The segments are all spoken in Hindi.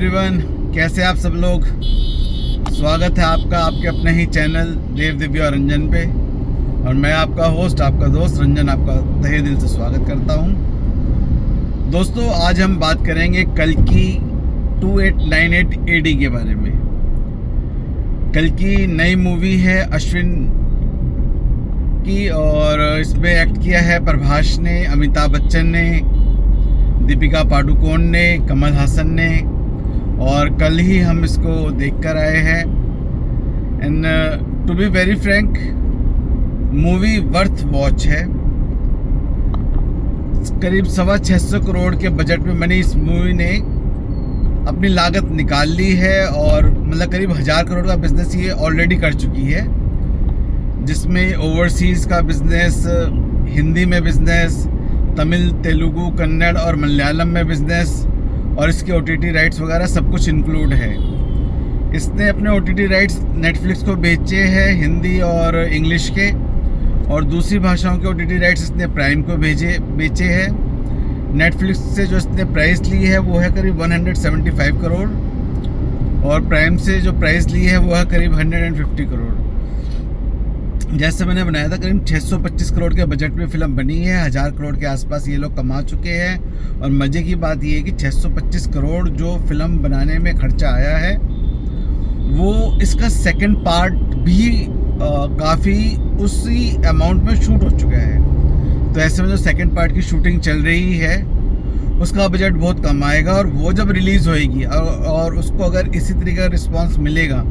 एवरीवन, कैसे आप सब लोग। स्वागत है आपका आपके अपने ही चैनल देव दिव्या और रंजन पे। और मैं आपका होस्ट, आपका दोस्त रंजन, आपका तहे दिल से स्वागत करता हूँ। दोस्तों, आज हम बात करेंगे कल्कि 2898 AD के बारे में। कल्कि नई मूवी है अश्विन की और इसमें एक्ट किया है प्रभास ने, अमिताभ बच्चन ने, दीपिका पादुकोण ने, कमल हासन ने। और कल ही हम इसको देख कर आए हैं। And to be very frank, movie worth watch है। करीब 625 करोड़ के बजट में बनी इस मूवी ने अपनी लागत निकाल ली है और मतलब करीब 1000 करोड़ का बिजनेस ये ऑलरेडी कर चुकी है, जिसमें ओवरसीज़ का बिजनेस, हिंदी में बिजनेस, तमिल, तेलुगु, कन्नड़ और मलयालम में बिजनेस और इसके OTT राइट्स वगैरह सब कुछ इंक्लूड है। इसने अपने OTT राइट्स नेटफ्लिक्स को बेचे हैं, हिंदी और इंग्लिश के, और दूसरी भाषाओं के OTT राइट्स इसने प्राइम को बेचे हैं। नेटफ्लिक्स से जो इसने प्राइस ली है वो है करीब 175 करोड़ और प्राइम से जो प्राइस ली है वो है करीब 150 करोड़। जैसे मैंने बनाया था, करीब 625 करोड़ के बजट में फिल्म बनी है। 1000 करोड़ के आसपास ये लोग कमा चुके हैं। और मज़े की बात ये है कि 625 करोड़ जो फिल्म बनाने में खर्चा आया है वो इसका सेकंड पार्ट भी काफ़ी उसी अमाउंट में शूट हो चुका है। तो ऐसे में जो सेकंड पार्ट की शूटिंग चल रही है उसका बजट बहुत कम आएगा और वो जब रिलीज़ होएगी और उसको अगर इसी तरीके का रिस्पॉन्स मिलेगा,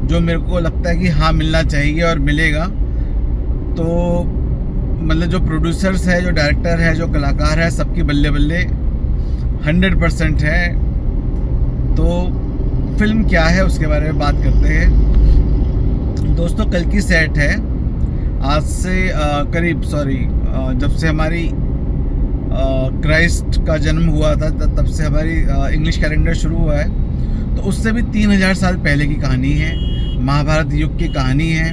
जो मेरे को लगता है कि हाँ मिलना चाहिए और मिलेगा, तो मतलब जो प्रोड्यूसर्स है, जो डायरेक्टर है, जो कलाकार है, सबकी बल्ले बल्ले 100% है। तो फिल्म क्या है उसके बारे में बात करते हैं। दोस्तों, कल्कि सेट है आज से जब से हमारी क्राइस्ट का जन्म हुआ था तब से हमारी इंग्लिश कैलेंडर शुरू हुआ है, तो उससे भी 3000 साल पहले की कहानी है। महाभारत युग की कहानी है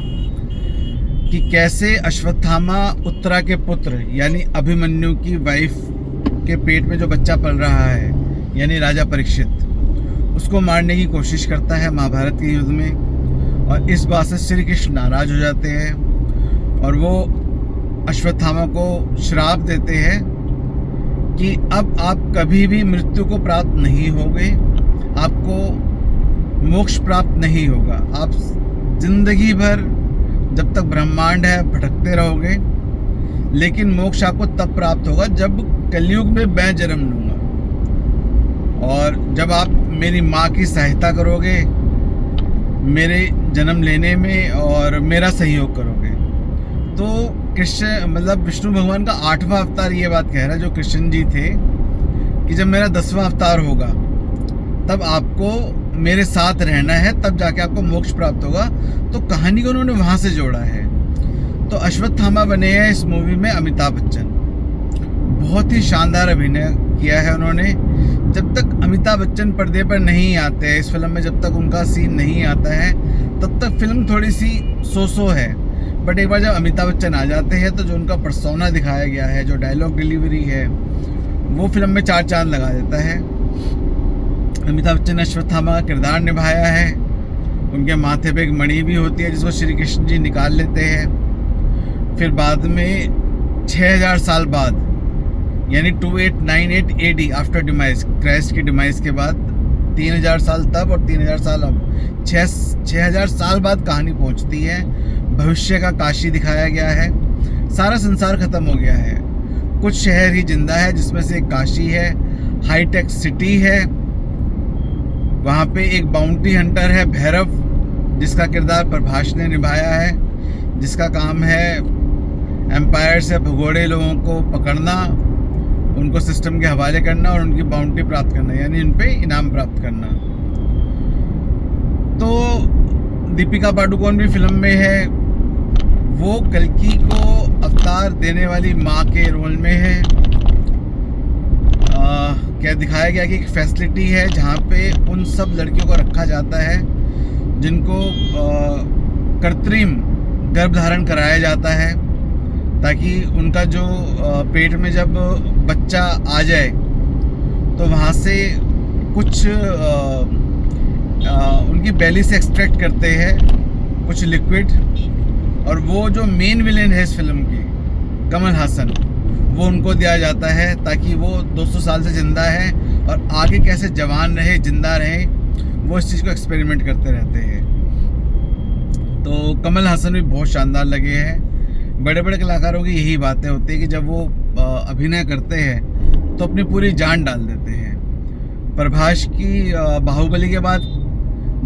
कि कैसे अश्वत्थामा उत्तरा के पुत्र यानी अभिमन्यु की वाइफ के पेट में जो बच्चा पल रहा है यानी राजा परीक्षित, उसको मारने की कोशिश करता है महाभारत के युद्ध में। और इस बात से श्री कृष्ण नाराज हो जाते हैं और वो अश्वत्थामा को श्राप देते हैं कि अब आप कभी भी मृत्यु को प्राप्त नहीं होगे, आपको मोक्ष प्राप्त नहीं होगा, आप जिंदगी भर जब तक ब्रह्मांड है भटकते रहोगे, लेकिन मोक्ष आपको तब प्राप्त होगा जब कलयुग में मैं जन्म लूँगा और जब आप मेरी माँ की सहायता करोगे मेरे जन्म लेने में और मेरा सहयोग करोगे। तो कृष्ण मतलब विष्णु भगवान का 8वां अवतार ये बात कह रहा है, जो कृष्ण जी थे, कि जब मेरा 10वां अवतार होगा तब आपको मेरे साथ रहना है, तब जाके आपको मोक्ष प्राप्त होगा। तो कहानी को उन्होंने वहाँ से जोड़ा है। तो अश्वत्थामा बने हैं इस मूवी में अमिताभ बच्चन। बहुत ही शानदार अभिनय किया है उन्होंने। जब तक अमिताभ बच्चन पर्दे पर नहीं आते हैं इस फिल्म में, जब तक उनका सीन नहीं आता है तब तक फिल्म थोड़ी सी सो है। बट एक बार जब अमिताभ बच्चन आ जाते हैं तो जो उनका पर्सोना दिखाया गया है, जो डायलॉग डिलीवरी है, वो फिल्म में 4 चांद लगा देता है। अमिताभ बच्चन ने अश्वत्थामा का किरदार निभाया है। उनके माथे पे एक मणि भी होती है जिसको श्री कृष्ण जी निकाल लेते हैं। फिर बाद में 6000 साल बाद यानी 2898 AD आफ्टर डिमाइज, क्राइस्ट की डिमाइज के बाद 3000 साल तब और 3000 साल अब, 6000 साल बाद कहानी पहुंचती है। भविष्य का काशी दिखाया गया है। सारा संसार खत्म हो गया है, कुछ शहर ही जिंदा है, जिसमें से एक काशी है, हाईटेक सिटी है। वहाँ पे एक बाउंटी हंटर है भैरव, जिसका किरदार प्रभास ने निभाया है, जिसका काम है एम्पायर से भगोड़े लोगों को पकड़ना, उनको सिस्टम के हवाले करना और उनकी बाउंटी प्राप्त करना, यानी उन पे इनाम प्राप्त करना। तो दीपिका पादुकोण भी फिल्म में है। वो कल्कि को अवतार देने वाली माँ के रोल में है। क्या दिखाया गया कि एक फैसिलिटी है जहाँ पे उन सब लड़कियों को रखा जाता है जिनको कृत्रिम गर्भधारण कराया जाता है, ताकि उनका जो पेट में जब बच्चा आ जाए तो वहाँ से कुछ उनकी बेली से एक्सट्रैक्ट करते हैं कुछ लिक्विड, और वो जो मेन विलेन है इस फिल्म की, कमल हासन, वो उनको दिया जाता है ताकि वो 200 साल से ज़िंदा है और आगे कैसे जवान रहे, ज़िंदा रहे, वो इस चीज़ को एक्सपेरिमेंट करते रहते हैं। तो कमल हासन भी बहुत शानदार लगे हैं। बड़े बड़े कलाकारों की यही बातें होती है कि जब वो अभिनय करते हैं तो अपनी पूरी जान डाल देते हैं। प्रभास की बाहुबली के बाद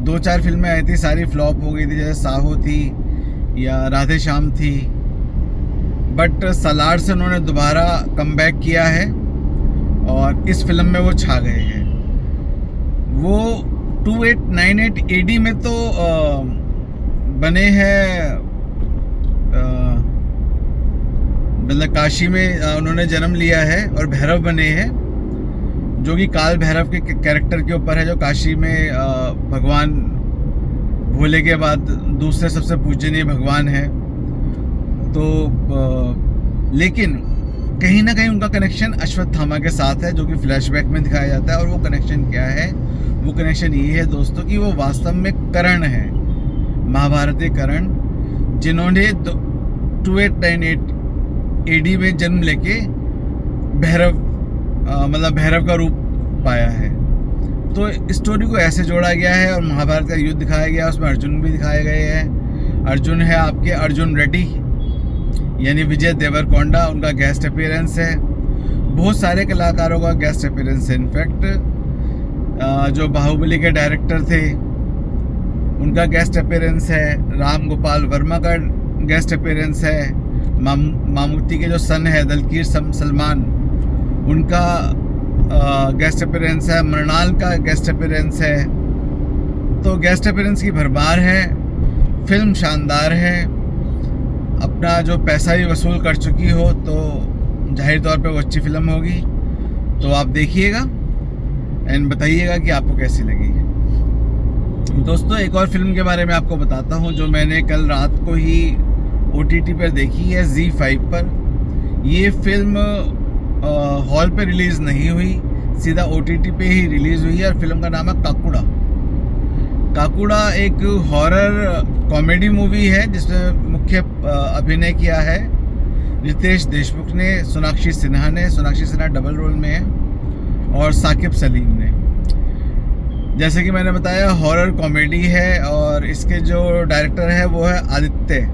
2-4 फिल्में आई थी, सारी फ्लॉप हो गई थी, जैसे साहो थी या राधे श्याम थी। बट सलार से उन्होंने दोबारा कमबैक किया है और इस फिल्म में वो छा गए हैं। वो 2898 AD में तो बने हैं, मतलब काशी में उन्होंने जन्म लिया है और भैरव बने हैं, जो कि काल भैरव के कैरेक्टर के ऊपर है, जो काशी में भगवान भोले के बाद दूसरे सबसे पूजनीय भगवान है। तो लेकिन कहीं ना कहीं उनका कनेक्शन अश्वत्थामा के साथ है, जो कि फ्लैशबैक में दिखाया जाता है। और वो कनेक्शन क्या है? वो कनेक्शन ये है दोस्तों कि वो वास्तव में कर्ण है, महाभारतीय कर्ण, जिन्होंने 2898 AD में जन्म लेके भैरव मतलब भैरव का रूप पाया है। तो स्टोरी को ऐसे जोड़ा गया है और महाभारत का युद्ध दिखाया गया है, उसमें अर्जुन भी दिखाए गए हैं। अर्जुन है आपके अर्जुन रेड्डी, यानी विजय देवरकोंडा, उनका गेस्ट अपीयरेंस है। बहुत सारे कलाकारों का गेस्ट अपीयरेंस है। इनफैक्ट जो बाहुबली के डायरेक्टर थे उनका गेस्ट अपीयरेंस है, राम गोपाल वर्मा का गेस्ट अपीयरेंस है, मामूटी के जो सन है दलकीर सलमान, उनका गेस्ट अपीयरेंस है, मृणाल का गेस्ट अपीयरेंस है। तो गेस्ट अपीयरेंस की भरमार है। फिल्म शानदार है, अपना जो पैसा भी वसूल कर चुकी हो, तो जाहिर तौर पे वो अच्छी फिल्म होगी। तो आप देखिएगा एंड बताइएगा कि आपको कैसी लगी। दोस्तों एक और फिल्म के बारे में आपको बताता हूँ, जो मैंने कल रात को ही OTT पर देखी है, ZEE5 पर। ये फिल्म हॉल पे रिलीज़ नहीं हुई, सीधा OTT पे ही रिलीज़ हुई है और फिल्म का नाम है काकुड़ा। काकुड़ा एक हॉरर कॉमेडी मूवी है जिसमें मुख्य अभिनय किया है रितेश देशमुख ने, सोनाक्षी सिन्हा डबल रोल में है, और साकिब सलीम ने। जैसे कि मैंने बताया हॉरर कॉमेडी है और इसके जो डायरेक्टर है वो है आदित्य।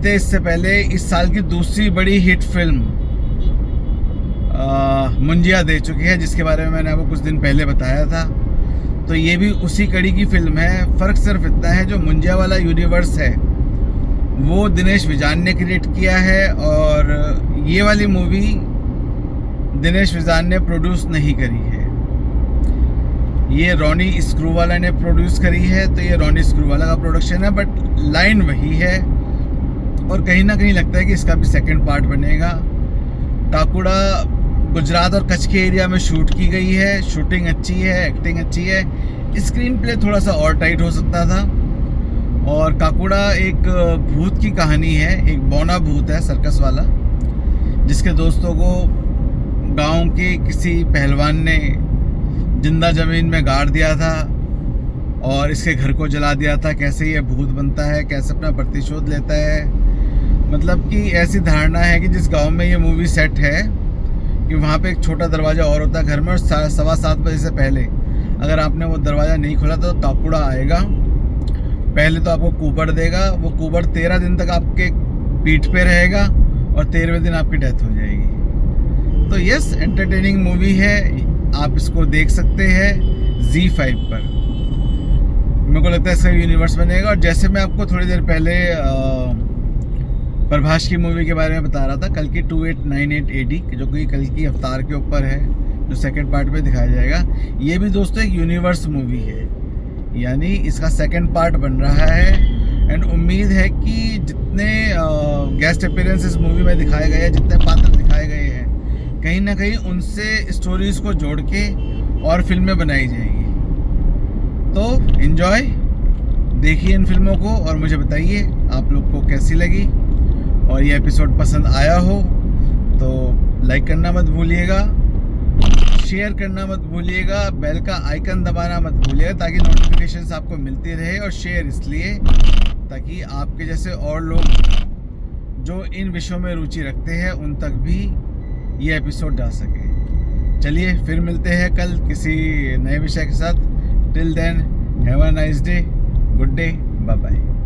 इससे पहले इस साल की दूसरी बड़ी हिट फिल्म मुंजिया दे चुकी है, जिसके बारे में मैंने आपको कुछ दिन पहले बताया था। तो ये भी उसी कड़ी की फिल्म है। फ़र्क सिर्फ इतना है, जो मुंजिया वाला यूनिवर्स है वो दिनेश विजान ने क्रिएट किया है और ये वाली मूवी दिनेश विजान ने प्रोड्यूस नहीं करी है, ये रॉनी स्क्रूवाला ने प्रोड्यूस करी है। तो ये रॉनी स्क्रूवाला का प्रोडक्शन है, बट लाइन वही है और कहीं ना कहीं लगता है कि इसका भी सेकंड पार्ट बनेगा। काकुड़ा गुजरात और कच्छ के एरिया में शूट की गई है, शूटिंग अच्छी है, एक्टिंग अच्छी है, स्क्रीन प्ले थोड़ा सा और टाइट हो सकता था। और काकुड़ा एक भूत की कहानी है, एक बौना भूत है सर्कस वाला, जिसके दोस्तों को गांव के किसी पहलवान ने जिंदा ज़मीन में गाड़ दिया था और इसके घर को जला दिया था। कैसे ये भूत बनता है, कैसे अपना प्रतिशोध लेता है, मतलब कि ऐसी धारणा है कि जिस गांव में ये मूवी सेट है कि वहाँ पे एक छोटा दरवाज़ा और होता है घर में, और 7:15 बजे से पहले अगर आपने वो दरवाज़ा नहीं खोला तो काकुड़ा आएगा। पहले तो आपको कुबड़ देगा, वो कुबड़ 13 दिन तक आपके पीठ पे रहेगा और 13वें दिन आपकी डेथ हो जाएगी। तो यस, एंटरटेनिंग मूवी है, आप इसको देख सकते हैं ZEE5 पर। मेरे को लगता है इसका यूनिवर्स बनेगा। और जैसे मैं आपको थोड़ी देर पहले प्रभास की मूवी के बारे में बता रहा था, कल की 2898 AD, जो कि कल की अवतार के ऊपर है, जो सेकंड पार्ट में दिखाया जाएगा। ये भी दोस्तों एक यूनिवर्स मूवी है, यानी इसका सेकंड पार्ट बन रहा है। एंड उम्मीद है कि जितने गेस्ट अपीयरेंस इस मूवी में दिखाए गए हैं, जितने पात्र दिखाए गए हैं, कहीं ना कहीं उनसे स्टोरीज को जोड़ के और फिल्में बनाई जाएंगी। तो एंजॉय, देखिए इन फिल्मों को और मुझे बताइए आप लोग को कैसी लगी। और ये एपिसोड पसंद आया हो तो लाइक करना मत भूलिएगा, शेयर करना मत भूलिएगा, बेल का आइकन दबाना मत भूलिएगा ताकि नोटिफिकेशंस आपको मिलती रहे। और शेयर इसलिए ताकि आपके जैसे और लोग जो इन विषयों में रुचि रखते हैं उन तक भी ये एपिसोड जा सके। चलिए फिर मिलते हैं कल किसी नए विषय के साथ। Till then have a nice day, good day, bye bye.